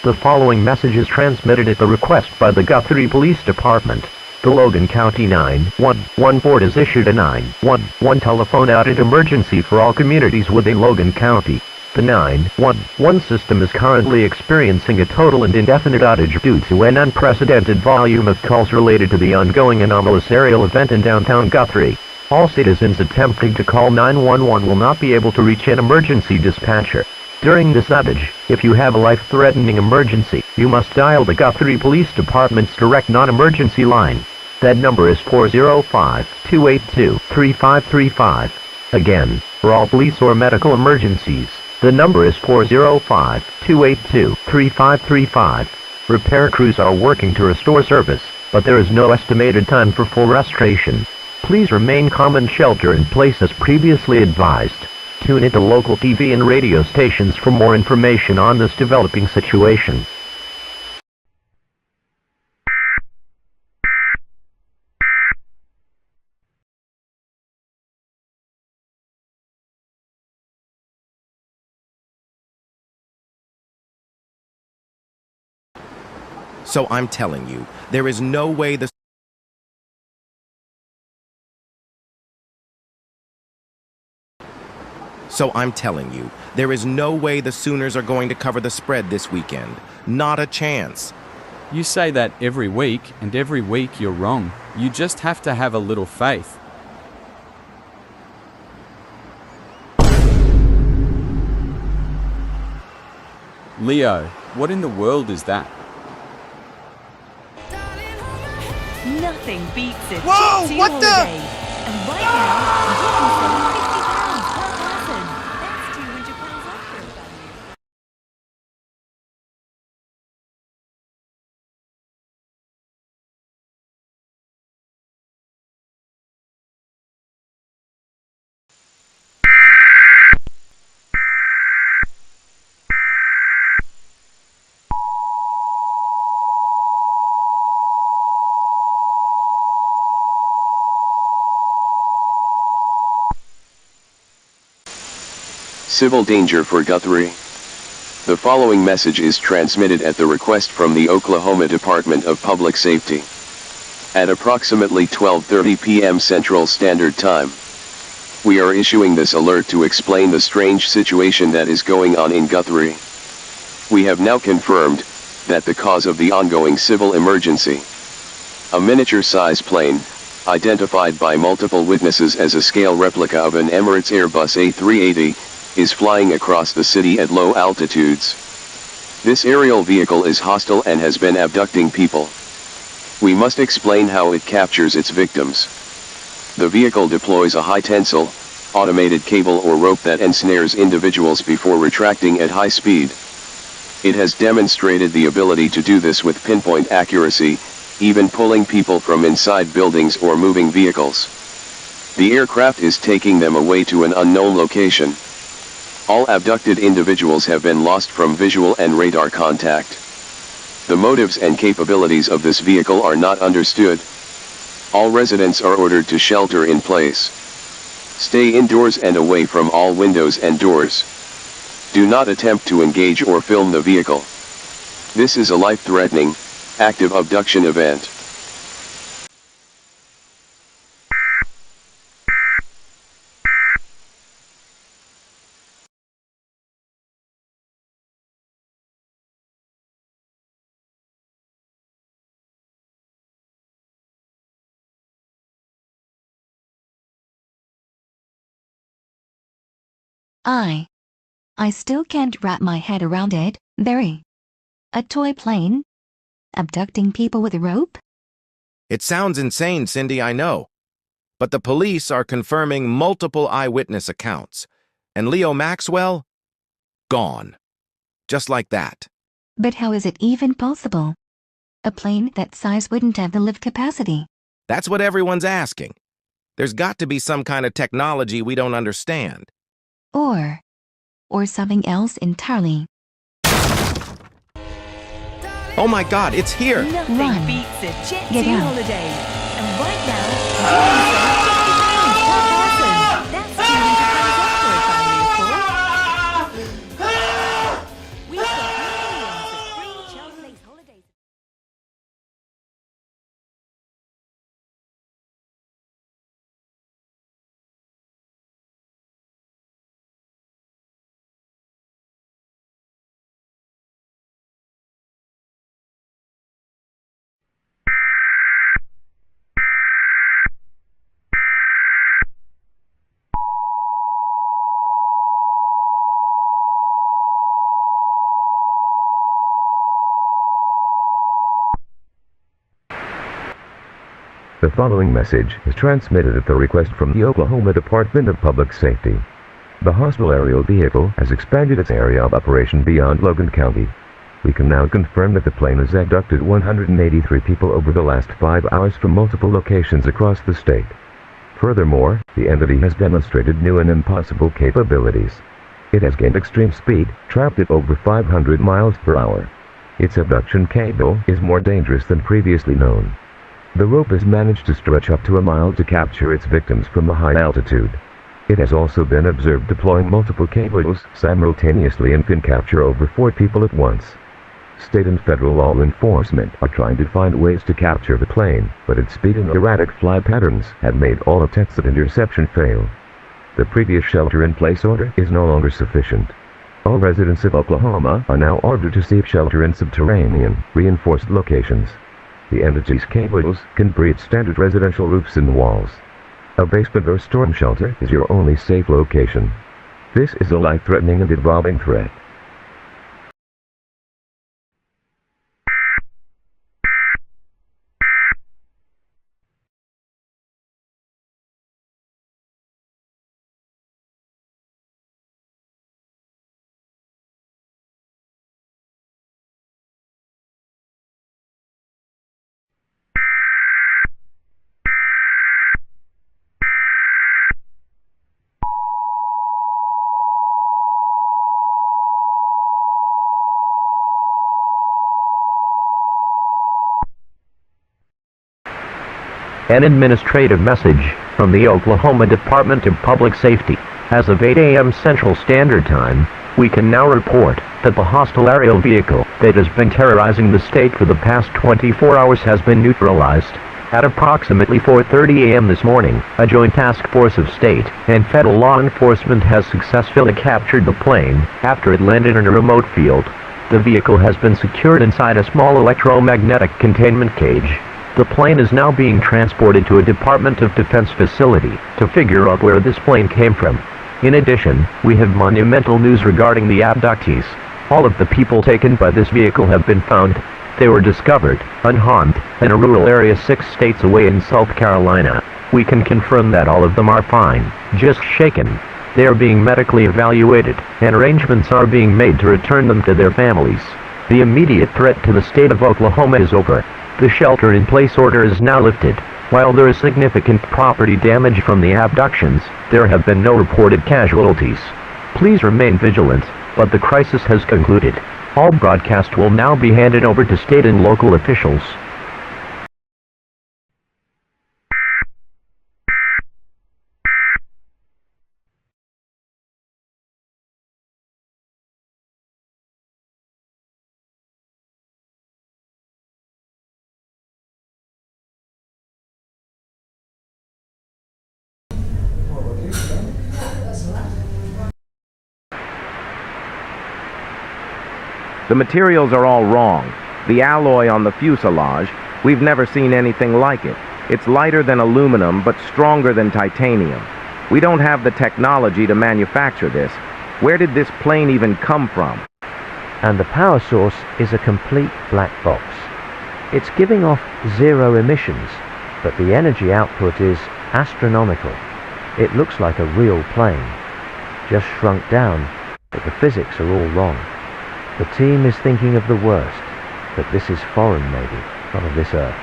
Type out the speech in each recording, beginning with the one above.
The following message is transmitted at the request by the Guthrie Police Department. The Logan County 911 board has issued a 911 telephone outage emergency for all communities within Logan County. The 911 system is currently experiencing a total and indefinite outage due to an unprecedented volume of calls related to the ongoing anomalous aerial event in downtown Guthrie. All citizens attempting to call 911 will not be able to reach an emergency dispatcher. During this outage, if you have a life-threatening emergency, you must dial the Guthrie Police Department's direct non-emergency line. That number is 405-282-3535. Again, for all police or medical emergencies, the number is 405-282-3535. Repair crews are working to restore service, but there is no estimated time for full restoration. Please remain calm and shelter in place as previously advised. Tune into local TV and radio stations for more information on this developing situation. So I'm telling you, there is no way the Sooners are going to cover the spread this weekend. Not a chance. You say that every week, and every week you're wrong. You just have to have a little faith. Leo, what in the world is that? Nothing beats it. Whoa, what the? And right now, you can save £50 per person. That's £200 off your value. Civil danger for Guthrie. The following message is transmitted at the request from the Oklahoma Department of Public Safety. At approximately 12:30 p.m. Central Standard Time, we are issuing this alert to explain the strange situation that is going on in Guthrie. We have now confirmed that the cause of the ongoing civil emergency, a miniature-size plane, identified by multiple witnesses as a scale replica of an Emirates Airbus A380, is flying across the city at low altitudes. This aerial vehicle is hostile and has been abducting people. We must explain how it captures its victims. The vehicle deploys a high-tensile, automated cable or rope that ensnares individuals before retracting at high speed. It has demonstrated the ability to do this with pinpoint accuracy, even pulling people from inside buildings or moving vehicles. The aircraft is taking them away to an unknown location. All abducted individuals have been lost from visual and radar contact. The motives and capabilities of this vehicle are not understood. All residents are ordered to shelter in place. Stay indoors and away from all windows and doors. Do not attempt to engage or film the vehicle. This is a life-threatening, active abduction event. I still can't wrap my head around it. A toy plane? Abducting people with a rope? It sounds insane, Cindy, I know. But the police are confirming multiple eyewitness accounts. And Leo Maxwell? Gone. Just like that. But how is it even possible? A plane that size wouldn't have the lift capacity. That's what everyone's asking. There's got to be some kind of technology we don't understand. Or something else entirely. Oh my God, it's here! Nothing Run. beats a Jet Get Two out. holiday. And right now, you can save £50 per person. That's £200 off your family, of course. We've got millions of free The following message is transmitted at the request from the Oklahoma Department of Public Safety. The hostile aerial vehicle has expanded its area of operation beyond Logan County. We can now confirm that the plane has abducted 183 people over the last 5 hours from multiple locations across the state. Furthermore, the entity has demonstrated new and impossible capabilities. It has gained extreme speed, trapped at over 500 miles per hour. Its abduction cable is more dangerous than previously known. The rope has managed to stretch up to a mile to capture its victims from a high altitude. It has also been observed deploying multiple cables simultaneously and can capture over 4 people at once. State and federal law enforcement are trying to find ways to capture the plane, but its speed and erratic fly patterns have made all attempts at interception fail. The previous shelter-in-place order is no longer sufficient. All residents of Oklahoma are now ordered to seek shelter in subterranean, reinforced locations. The entity's cables can breach standard residential roofs and walls. A basement or storm shelter is your only safe location. This is a life-threatening and evolving threat. An administrative message from the Oklahoma Department of Public Safety. As of 8 a.m. Central Standard Time, we can now report that the hostile aerial vehicle that has been terrorizing the state for the past 24 hours has been neutralized. At approximately 4:30 a.m. this morning, a joint task force of state and federal law enforcement has successfully captured the plane after it landed in a remote field. The vehicle has been secured inside a small electromagnetic containment cage. The plane is now being transported to a Department of Defense facility to figure out where this plane came from. In addition, we have monumental news regarding the abductees. All of the people taken by this vehicle have been found. They were discovered, unharmed, in a rural area 6 states away in South Carolina. We can confirm that all of them are fine, just shaken. They are being medically evaluated, and arrangements are being made to return them to their families. The immediate threat to the state of Oklahoma is over. The shelter-in-place order is now lifted. While there is significant property damage from the abductions, there have been no reported casualties. Please remain vigilant, but the crisis has concluded. All broadcast will now be handed over to state and local officials. The materials are all wrong. The alloy on the fuselage, we've never seen anything like it. It's lighter than aluminum, but stronger than titanium. We don't have the technology to manufacture this. Where did this plane even come from? And the power source is a complete black box. It's giving off 0 emissions, but the energy output is astronomical. It looks like a real plane, just shrunk down, but the physics are all wrong. The team is thinking of the worst, that this is foreign maybe, not of this earth.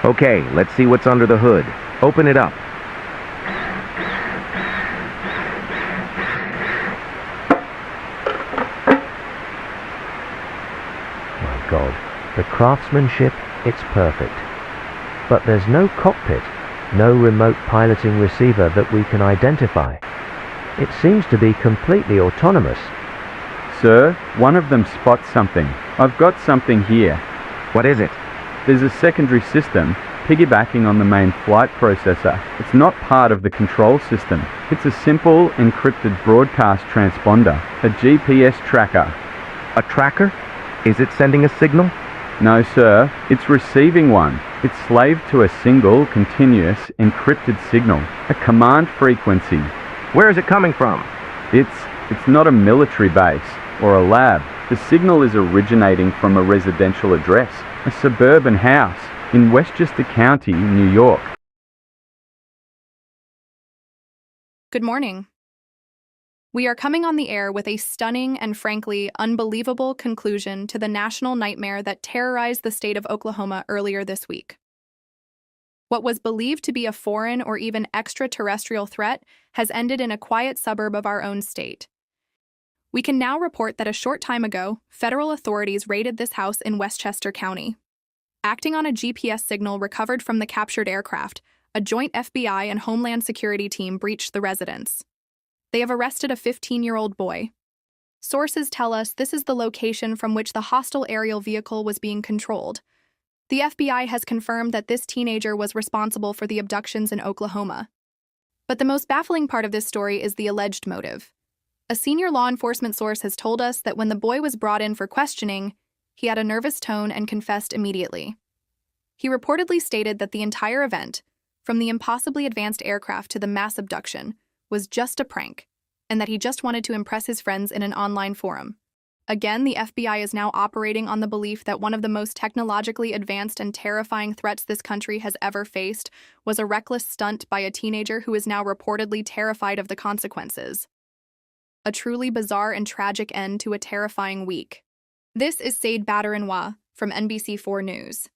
Okay, let's see what's under the hood. Open it up. My God, the craftsmanship, it's perfect. But there's no cockpit, no remote piloting receiver that we can identify. It seems to be completely autonomous. Sir, one of them spots something. I've got something here. What is it? There's a secondary system piggybacking on the main flight processor. It's not part of the control system. It's a simple encrypted broadcast transponder, a GPS tracker. A tracker? Is it sending a signal? No, sir, it's receiving one. It's slaved to a single, continuous, encrypted signal, a command frequency. Where is it coming from? It's not a military base or a lab. The signal is originating from a residential address, a suburban house in Westchester County, New York. Good morning. We are coming on the air with a stunning and frankly unbelievable conclusion to the national nightmare that terrorized the state of Oklahoma earlier this week. What was believed to be a foreign or even extraterrestrial threat has ended in a quiet suburb of our own state. We can now report that a short time ago, federal authorities raided this house in Westchester County. Acting on a GPS signal recovered from the captured aircraft, a joint FBI and Homeland Security team breached the residence. They have arrested a 15-year-old boy. Sources tell us this is the location from which the hostile aerial vehicle was being controlled. The FBI has confirmed that this teenager was responsible for the abductions in Oklahoma. But the most baffling part of this story is the alleged motive. A senior law enforcement source has told us that when the boy was brought in for questioning, he had a nervous tone and confessed immediately. He reportedly stated that the entire event, from the impossibly advanced aircraft to the mass abduction, was just a prank, and that he just wanted to impress his friends in an online forum. Again, the FBI is now operating on the belief that one of the most technologically advanced and terrifying threats this country has ever faced was a reckless stunt by a teenager who is now reportedly terrified of the consequences. A truly bizarre and tragic end to a terrifying week. This is Said Baderinwa from NBC4 News.